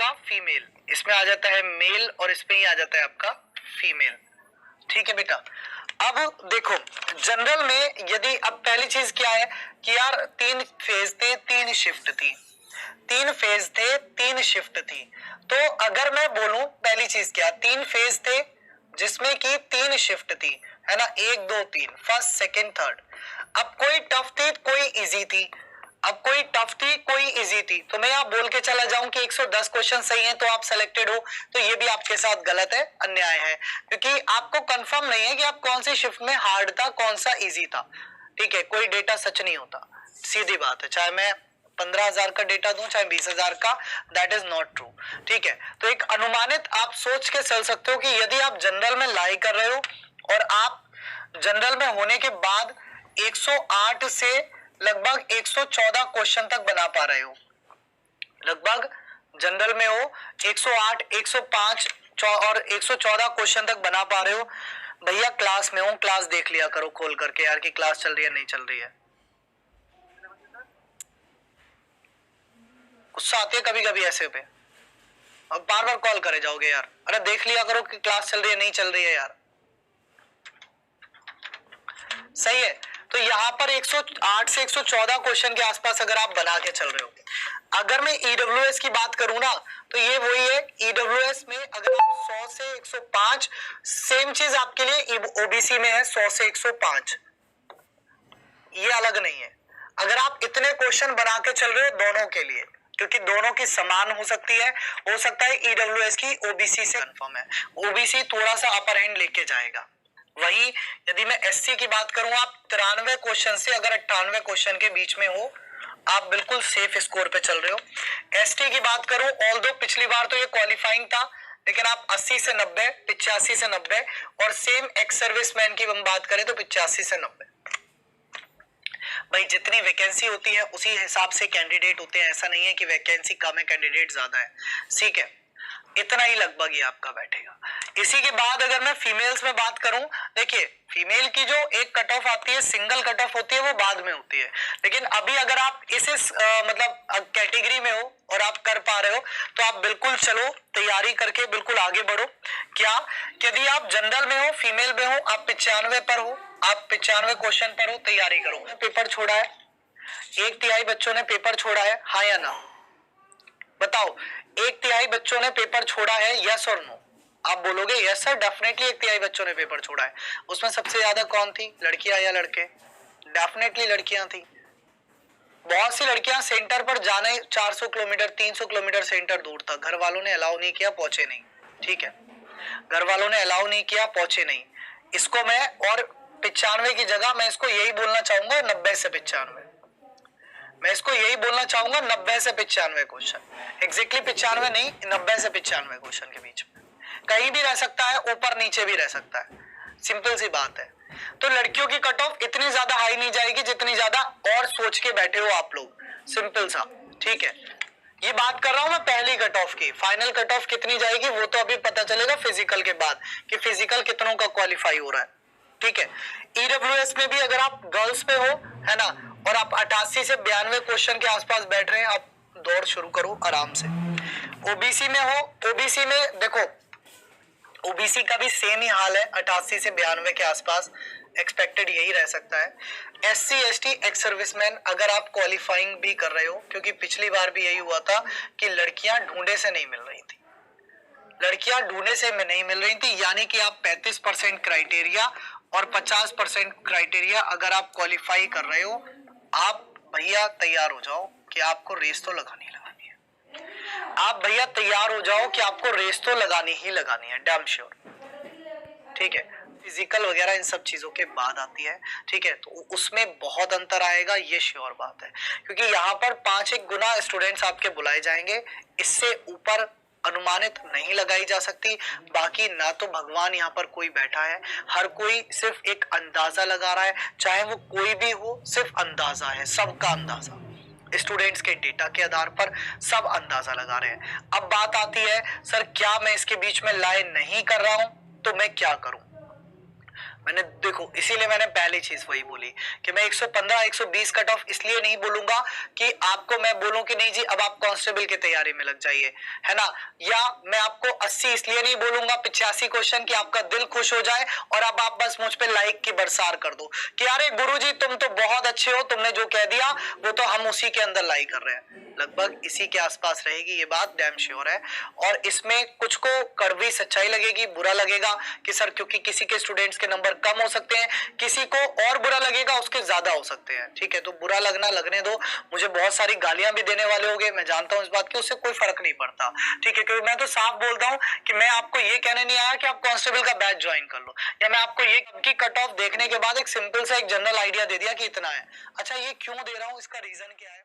आपका फीमेल, इसमें आ जाता है मेल और इसमें ही आ जाता है आपका फीमेल। ठीक है बेटा। अब देखो जनरल में यदि, अब पहली चीज क्या है कि यार 3 फेज थे 3 शिफ्ट थी, 3 फेज थे 3 शिफ्ट थी। तो अगर मैं बोलूं पहली चीज क्या, 3 फेज थे जिसमें कि 3 शिफ्ट थी, है ना, 1 2 3, फर्स्ट सेकंड थर्ड। अब कोई टफ थी कोई इजी थी, अब कोई टफ थी कोई इजी थी, तो मैं यहां बोल के चला जाऊं कि 110 क्वेश्चन सही हैं तो आप सिलेक्टेड हो, तो ये भी आपके साथ गलत है, अन्याय है, क्योंकि आपको कंफर्म नहीं है कि आप कौन सी शिफ्ट में हार्ड था कौन सा इजी था। ठीक है, कोई डेटा सच नहीं होता, सीधी बात है, चाहे मैं 15,000 का डेटा दूं चाहे 20,000 का, दैट इज नॉट ट्रू। ठीक है, तो एक अनुमानित आप सोच के चल सकते हो कि यदि आप जनरल में लाई कर रहे हो और आप जनरल में होने के बाद 108 से लगभग 114 क्वेश्चन तक बना पा रहे हो, लगभग जनरल में हो 108 105 और 114 क्वेश्चन तक बना पा रहे हो, भैया क्लास में हो, क्लास देख लिया करो खोल करके यार कि क्लास चल रही है नहीं चल रही है। गुस्सा आती है कभी कभी ऐसे पे, अब बार बार कॉल करे जाओगे यार, अरे देख लिया करो कि क्लास चल रही है नहीं चल रही है यार। सही है, तो यहां पर 108 से 114 क्वेश्चन के आसपास अगर आप बना के चल रहे हो, अगर मैं ईडब्ल्यूएस की बात करूं ना तो ये वही है, ईडब्ल्यूएस में अगर आप 100 से 105, सेम चीज आपके लिए ओबीसी में है 100 से 105, ये अलग नहीं है। अगर आप इतने क्वेश्चन बना के चल रहे हो दोनों के लिए, क्योंकि दोनों की समान हो सकती है, हो सकता है ईडब्ल्यूएस की ओबीसी से कंफर्म है, ओबीसी थोड़ा सा अपर हैंड लेके जाएगा। वही यदि मैं एससी की बात करूं, आप 93 क्वेश्चन से अगर 98 क्वेश्चन के बीच में हो, आप बिल्कुल सेफ स्कोर पे चल रहे हो। एसटी की बात करूं, ऑल्दो पिछली बार तो ये क्वालिफाइंग था, लेकिन आप 80 से 90, 85 से 90, और सेम एक्स सर्विसमैन की हम बात करें तो 85 से 90। भाई जितनी वैकेंसी होती है उसी हिसाब से कैंडिडेट होते हैं, ऐसा नहीं है कि वैकेंसी कम है कैंडिडेट ज्यादा है। ठीक है, इतना ही लगभग ये आपका बैठेगा। इसी के बाद अगर मैं फीमेल्स में बात करूं, देखिए फीमेल की जो एक कट ऑफ आती है, सिंगल कट ऑफ होती है, वो बाद में होती है, लेकिन अभी अगर आप इस मतलब कैटेगरी में हो और आप कर पा रहे हो तो आप बिल्कुल चलो तैयारी करके बिल्कुल आगे बढ़ो। क्या, यदि आप जनरल में हो फीमेल में हो, आप 95 पर हो, आप 95 क्वेश्चन पर हो, तैयारी करो। पेपर छोड़ा है, 1/3 बच्चों ने पेपर छोड़ा है, हाँ या ना बताओ, 1/3 बच्चों ने पेपर छोड़ा है, यस और नो? आप बोलोगे यस सर डेफिनेटली 1/3 बच्चों ने पेपर छोड़ा है। उसमें सबसे ज्यादा कौन थी, लड़कियां या लड़के? डेफिनेटली लड़कियां थी। बहुत सी लड़कियां सेंटर पर जाने 400 किलोमीटर 300 किलोमीटर सेंटर दूर था, घर वालों ने अलाउ नहीं किया, पहुंचे नहीं। ठीक है, घर वालों ने अलाउ नहीं किया, पहुंचे नहीं। इसको मैं, और 95 की जगह मैं इसको यही बोलना चाहूंगा 90 से 95, मैं इसको यही बोलना चाहूंगा 90 से 95 क्वेश्चन, एग्जैक्टली 95 नहीं, 90 से 95 क्वेश्चन के बीच में कहीं भी रह सकता है, ऊपर नीचे भी रह सकता है, सिंपल सी बात है। तो लड़कियों की कट ऑफ इतनी ज्यादा हाई नहीं जाएगी जितनी ज्यादा और सोच के बैठे हो आप लोग, सिंपल सा। ठीक है, ये बात कर रहा हूं मैं पहली कट ऑफ की, फाइनल कट ऑफ कितनी जाएगी वो तो अभी पता चलेगा फिजिकल के बाद कि फिजिकल कितनों का क्वालिफाई हो रहा है। ठीक है, ईडब्ल्यूएस में भी अगर आप गर्ल्स पे हो, है ना, और आप 88 से 92 क्वेश्चन के आसपास बैठ रहे हैं, आप दौड़ शुरू करो आराम से। ओबीसी में हो, ओबीसी में देखो ओबीसी का भी सेम ही हाल है, 88 से 92 के आसपास एक्सपेक्टेड यही रह सकता है। एससी एसटी एक्स सर्विसमैन अगर आप क्वालिफाइंग भी कर रहे हो, क्योंकि पिछली बार भी यही हुआ था कि लड़कियां ढूंढे से नहीं मिल रही थी, लड़कियां ढूंढे से नहीं मिल रही थी, यानी कि आप 35% क्राइटेरिया और 50% क्राइटेरिया अगर आप क्वालिफाई कर रहे हो, आप भैया तैयार हो जाओ कि आपको रेस तो लगानी है, आप भैया तैयार हो जाओ कि आपको रेस तो लगानी ही लगानी है, डैम श्योर। ठीक है, फिजिकल वगैरह इन सब चीजों के बाद आती है। ठीक है, तो उसमें बहुत अंतर आएगा, ये श्योर बात है, क्योंकि यहाँ पर 5-1 गुना स्टूडेंट्स आपके बुलाए जाएंगे, इससे ऊपर अनुमानित नहीं लगाई जा सकती। बाकी ना तो भगवान यहाँ पर कोई बैठा है, हर कोई सिर्फ एक अंदाजा लगा रहा है, चाहे वो कोई भी हो, सिर्फ अंदाजा है, सबका अंदाजा, स्टूडेंट्स के डेटा के आधार पर सब अंदाजा लगा रहे हैं। अब बात आती है सर क्या मैं इसके बीच में लाई नहीं कर रहा हूं तो मैं क्या करूं? मैंने देखो इसीलिए मैंने पहली चीज वही बोली कि मैं 115 120 कट ऑफ इसलिए नहीं बोलूंगा कि आपको मैं बोलूं कि नहीं जी अब आप कांस्टेबल की तैयारी में लग जाइए, है ना, या मैं आपको 80 इसलिए नहीं बोलूंगा 85 क्वेश्चन कि आपका दिल खुश हो जाए और अब आप बस मुझ पे लाइक की बरसार कर दो कि अरे गुरुजी तुम तो बहुत अच्छे हो, तुमने जो कह दिया वो तो हम उसी के अंदर लाइक कर रहे हैं। लगभग इसी के आसपास रहेगी ये बात, डैम श्योर है। और इसमें कुछ को कड़वी सच्चाई लगेगी, बुरा लगेगा कि सर क्योंकि किसी के स्टूडेंट्स के नंबर कम हो सकते हैं, किसी को और बुरा लगेगा उसके ज्यादा हो सकते हैं, ठीक है, तो बुरा लगना लगने दो। मुझे बहुत सारी गालियां भी देने वाले होंगे, मैं जानता हूं इस बात की, उससे कोई फर्क नहीं पड़ता, ठीक है, क्योंकि मैं तो साफ बोलता हूं कि मैं आपको ये कहने नहीं आया कि आप कांस्टेबल का बैच ज्वाइन कर लो, या मैं आपको ये की कट ऑफ देखने के बाद एक सिंपल सा एक जनरल आइडिया दे दिया कि इतना है। अच्छा ये क्यों दे रहा हूं, इसका रीजन क्या है?